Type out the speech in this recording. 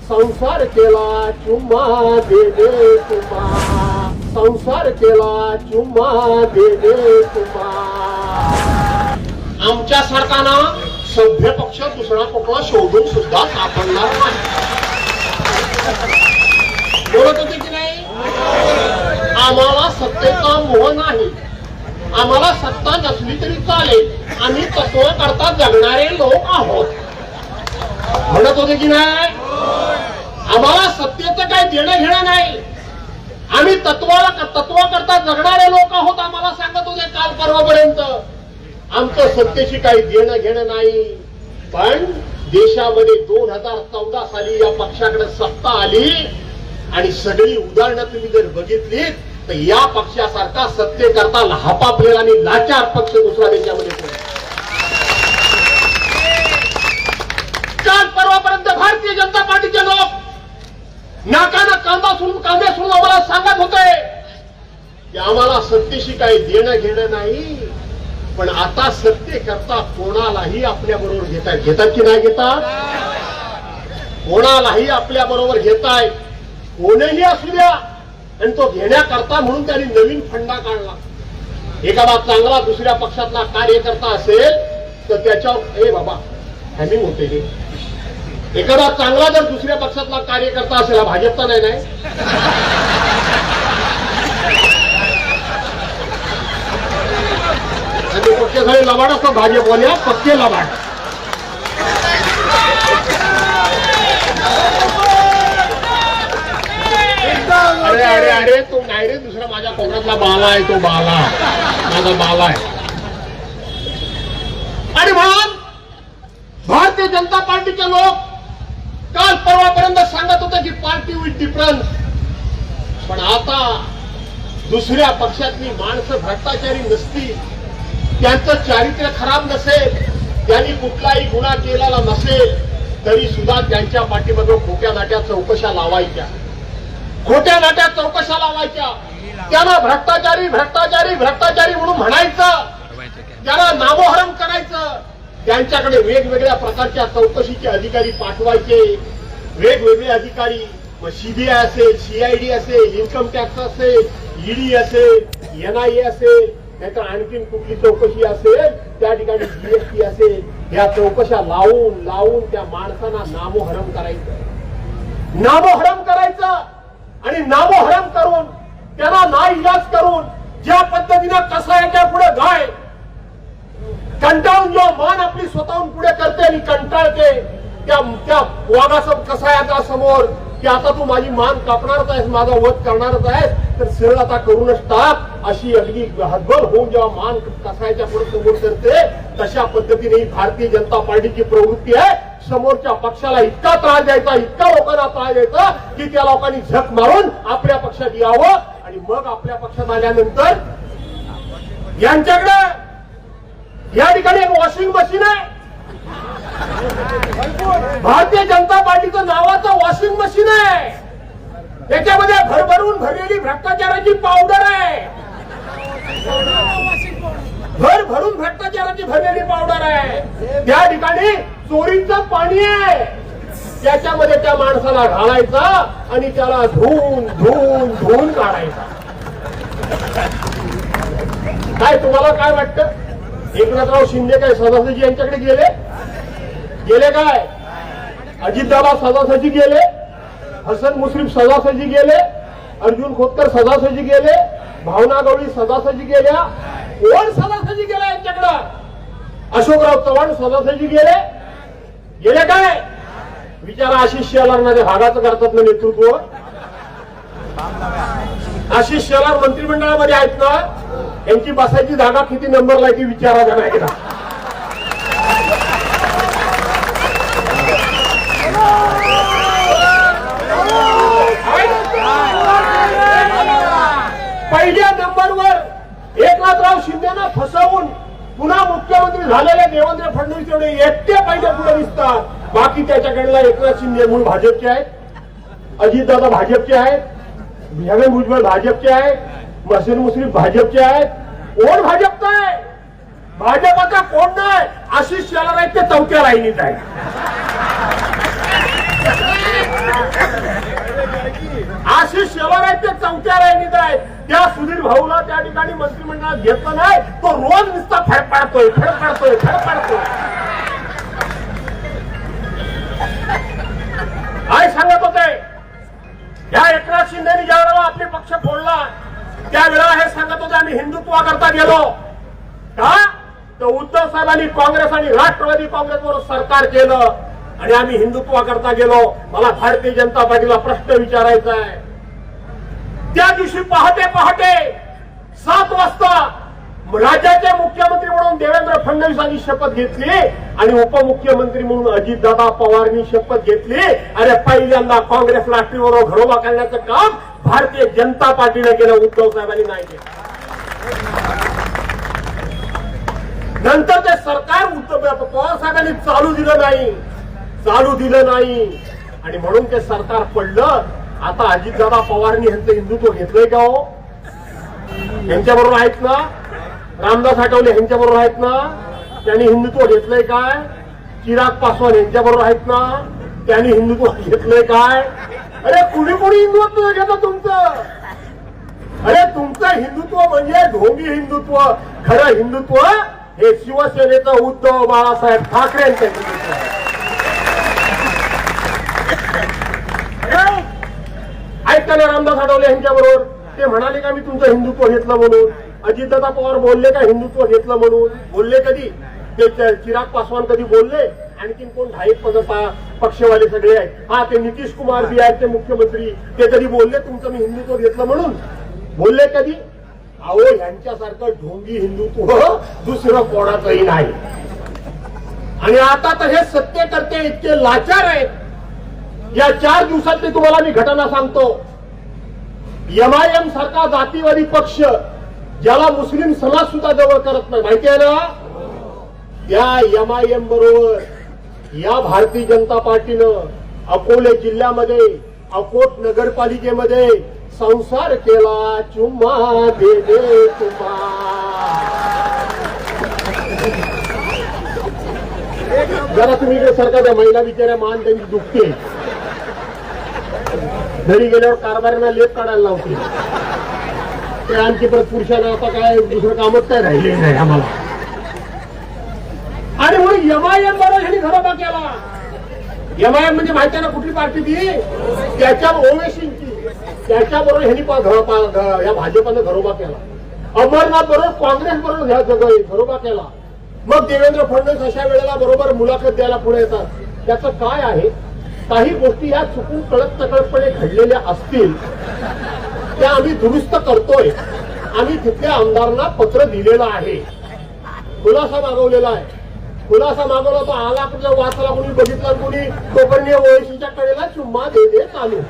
संसार केला चुम्मा दे दे तुम्हा, संसार केला चुम्मा दे दे तुम्हा. आमच्या सरकारना सभ्य पक्ष दुसरा कुठला शोधून सुद्धा सापडणार नाही. बोलत होते की नाही? आम्हाला सत्तेचा मोह नाही, आम्हाला सत्ता नसली तरी चालेल, आम्ही तत्व करता जगणारे लोक आहोत. म्हणत होते की नाही? आम्हाला सत्तेचं काही देणं घेणं नाही, आम्ही तत्व करता जगणारे लोक आहोत. आम्हाला सांगत होते काल परवापर्यंत आमचं सत्तेशी काही देणं घेणं नाही. पण देशामध्ये 2014 साली या पक्षाकडे सत्ता आली आणि सगळी उदाहरणं तुम्ही जर बघितली तर या पक्षासारखा सत्तेकरता लहापापलेला आणि लाचार पक्ष दुसरा देशामध्ये. काल परवापर्यंत भारतीय जनता पार्टीचे लोक नाकाना कांदे सोडून आम्हाला सांगत होते की आम्हाला सत्तेशी काही देणं घेणं नाही. पण आता सत्ते करता कोणालाही आपल्या बरोबर घेतात की नाही घेतात? कोणालाही आपल्या बरोबर घेताय, कोणीही असू द्या. आणि तो घेण्याकरता म्हणून त्यांनी नवीन फंडा काढला. एखादा चांगला दुसऱ्या पक्षातला कार्यकर्ता असेल तर त्याच्यावर बाबा हॅमिंग होते रे. एखादा चांगला जर दुसऱ्या पक्षातला कार्यकर्ता असेल, भाजपचा नाही नाही पक्के झाले लबाड असतो भाजपवाल्या, पक्के लबाड. अरे अरे अरे तो नाही रे, दुसरा माझ्या कोकणातला बाला आहे, तो बाला माझा बाला आहे. आणि म्हणून भारतीय जनता पार्टीचे लोक काल परवापर्यंत सांगत होते की पार्टी विथ डिफरन्स. पण आता दुसऱ्या पक्षातली माणसं भ्रष्टाचारी नसती, त्यांचं चारित्र्य खराब नसेल, त्यांनी कुठलाही गुन्हा केलेला नसेल तरी सुद्धा त्यांच्या पाठीमध्ये खोट्या नाट्या चौकशा लावायच्या, खोट्या नाट्या चौकशा लावायच्या. त्यांना भ्रष्टाचारी भ्रष्टाचारी भ्रष्टाचारी म्हणून म्हणायचं, त्यांना नामोहरम करायचं. त्यांच्याकडे वेगवेगळ्या प्रकारच्या चौकशीचे अधिकारी पाठवायचे, वेगवेगळे अधिकारी. मग सीबीआय असेल, सीआयडी असेल, इन्कम टॅक्स असेल, ईडी असेल, एनआयए असेल, नाहीतर आणखीन कुठली चौकशी असेल, त्या ठिकाणी जीएसटी असेल. या चौकशा लावून लावून त्या माणसांना नामोहरम करायचं, नामोहरम करायचं. आणि नामोहरम करून त्यांना नाइलाज करून ज्या पद्धतीने कसायाच्या पुढे गाय कंटाळून जो मान आपली स्वतःहून पुढे करते आणि कंटाळते त्या वाघासम कसायाच्या समोर की आता तू माझी मान कापणारच आहेस, माझा वध करणारच आहेस, तर सरळ आता करूनच टाक, अशी अगदी हतबल होऊन जेव्हा मान कसायाच्या पुढे समोर करते, तशा पद्धतीने ही भारतीय जनता पार्टीची प्रवृत्ती आहे. समोरच्या पक्षाला इतका त्रास द्यायचा, इतका लोकांना त्रास द्यायचा की त्या लोकांनी झक मारून आपल्या पक्षात यावं. आणि मग आपल्या पक्षात आल्यानंतर यांच्याकडे या ठिकाणी एक वॉशिंग मशीन आहे, भारतीय जनता पार्टीचं नावाचं वॉशिंग मशीन आहे. त्याच्यामध्ये भरभरून भरलेली भ्रष्टाचाराची पावडर आहे, भरभरून भ्रष्टाचाराची भरलेली पावडर आहे. त्या ठिकाणी चोरीचं पाणी आहे, त्याच्यामध्ये त्या माणसाला घालायचा आणि त्याला धुवून धुवून धुवून काढायचा. काय तुम्हाला काय वाटतं? एकनाथराव शिंदे काय सदासजी यांच्याकडे गेले काय? अजितदादा सदासजी गेले, हसन मुश्रीफ सदासजी गेले, अर्जुन खोतकर सदासजी गेले, भावना गवळी सदासजी गेल्या. कोण सदासजी गेला यांच्याकडं? अशोकराव चव्हाण सदासजी गेले काय? विचारा आशिष शेलारांना ते भागाचं करतात ना नेतृत्व. आशिष शेलार मंत्रिमंडळामध्ये आहेत ना, यांची बसायची जागा किती नंबरला आहे ती विचारा त्यांना एकदा. पहिल्या नंबरवर एकनाथराव शिंदेना फसवून पुन्हा मुख्यमंत्री झालेले देवेंद्र फडणवीस एवढे एकटे पहिल्या पुढे दिसतात. बाकी त्याच्याकडला एकनाथ शिंदे मूळ भाजपचे आहेत, अजितदादा भाजपचे आहेत, छगन भुजबळ भाजपचे आहेत, हसन मुश्रीफ भाजपचे आहेत. कोण भाजपचा आहे? भाजपाचा कोण नाही, आशिष शेलार आहेत ते चौथ्या लाईनीत आहे. आशिष शेलार आहेत ते चौथ्या लाईनीत आहेत. त्या सुधीर भाऊला त्या ठिकाणी मंत्रिमंडळात घेतलं नाही. तो रोज नुसता फडफडतोय. काय सांगत होते या एकनाथ शिंदेनी ज्या वेळेला आपले पक्ष फोडला त्यावेळेला हे सांगत होते आम्ही हिंदुत्वाकरता गेलो का, तर उद्धव साहेबांनी काँग्रेस आणि राष्ट्रवादी काँग्रेसवर सरकार केलं आणि आम्ही हिंदुत्वाकरता गेलो. मला भारतीय जनता पार्टीला प्रश्न विचारायचा आहे. त्या दिवशी पहाटे 7 वाजता राज्याचे मुख्यमंत्री म्हणून देवेंद्र फडणवीसांनी शपथ घेतली आणि उपमुख्यमंत्री म्हणून अजितदादा पवारांनी शपथ घेतली. अरे पहिल्यांदा काँग्रेस राष्ट्रीय घरोबा करण्याचं काम भारतीय जनता पार्टीने केलं, उद्धव साहेबांनी नाही केलं. नंतर ते सरकार पवार साहेबांनी चालू दिलं नाही आणि म्हणून ते सरकार पडलं. आता अजितदादा पवारांनी यांचं हिंदुत्व घेतलंय का हो? यांच्याबरोबर आहेत ना? रामदास आठवले यांच्या बरोबर आहेत ना? त्यांनी हिंदुत्व घेतलंय काय? चिराग पासवान यांच्या बरोबर आहेत ना? त्यांनी हिंदुत्व घेतलंय काय? अरे कुणी हिंदुत्व घेतं तुमचं? अरे तुमचं हिंदुत्व म्हणजे ढोंगी हिंदुत्व. खरं हिंदुत्व हे शिवसेनेचं उद्धव बाळासाहेब ठाकरे यांचं हिंदुत्व आहे. ऐकताना रामदास आठवले यांच्या बरोबर ते म्हणाले का मी तुमचं हिंदुत्व घेतलं म्हणून? अजितदादा पवार बोलले का हिंदुत्व घेतलं म्हणून? बोलले कधी? ते चिराग पासवान कधी बोलले? आणखीन कोण 2.5 पक्षवाले सगळे आहेत. हा ते नितीश कुमार बिहारचे मुख्यमंत्री ते कधी बोलले तुमचं मी हिंदुत्व घेतलं म्हणून? बोलले कधी? अहो यांच्यासारखं ढोंगी हिंदुत्व दुसरं कोणाचंही नाही. आणि आता तर हे सत्तेकर्ते इतके लाचार आहेत. या 4 दिवसातली तुम्हाला मी घटना सांगतो. MIM सारखा जातीवादी पक्ष ज्याला मुस्लिम समाज सुद्धा जवळ करत नाही, माहिती आहे ना? या MIM बरोबर या भारतीय जनता पार्टीनं अकोले जिल्ह्यामध्ये अकोट नगरपालिकेमध्ये संसार केला. चुम्मा दे दे तुम्हा. जरा तुम्ही इकडे सरकार द्या. महिला बिचाऱ्या मान त्यांची दुखते. घरी गेल्यावर कारभाऱ्यांना लेप काढायला लावते. ते आणखी परत पुरुषांना आता काय दुसरं कामच काय राहिले नाही आम्हाला. आणि म्हणून MIM बरोबर ह्यांनी घरोबा केला. MIM म्हणजे माहिती आहे ना कुठली पार्टी ती? त्याच्या ओवेसींची. त्याच्याबरोबर ह्यांनी या भाजपानं घरोबा केला. अमरनाथ बरोबर काँग्रेस बरोबर घरोबा केला. मग देवेंद्र फडणवीस अशा वेळेला बरोबर मुलाखत द्यायला पुढे येतात. त्याचं काय आहे? काही गोष्टी या चुकून कळत नकळतपणे घडलेल्या असतील त्या आम्ही दुरुस्त करतोय. आम्ही तिथल्या आमदारांना पत्र दिलेलं आहे. खुलासा मागवलेला आहे. खुलासा मागवला तो आला कुठला वाचला कोणी बघितला कोणी तोपर्यंत ओएसीच्या कडेला चुम्मा दे दे चालू.